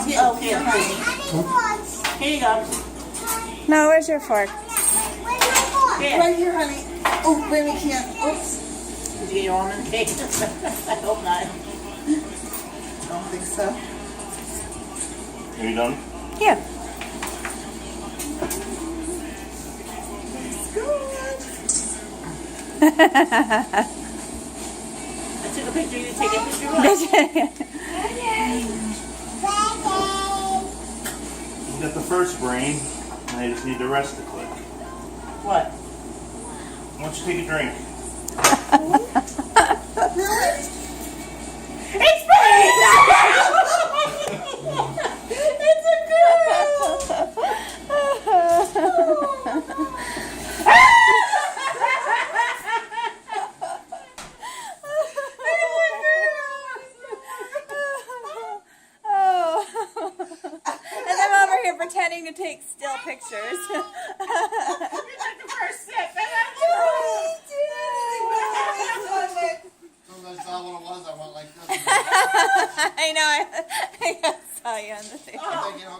Oh, here, honey. Here you go. No, where's your fork? Here. Right here, honey. Oh, wait, we can't. Oops. Did you get your almond cake? I hope not. I don't think so. Are you done? Yeah. I took a picture. You take a picture. You got the first brain, and I just need the rest to click. What? Why don't you take a drink? It's me! It's a girl! Oh. And I'm over here pretending to take still pictures. You took the first sip. As soon as I saw what it was, I went like this. I know. I saw you on the thing. I think, you know,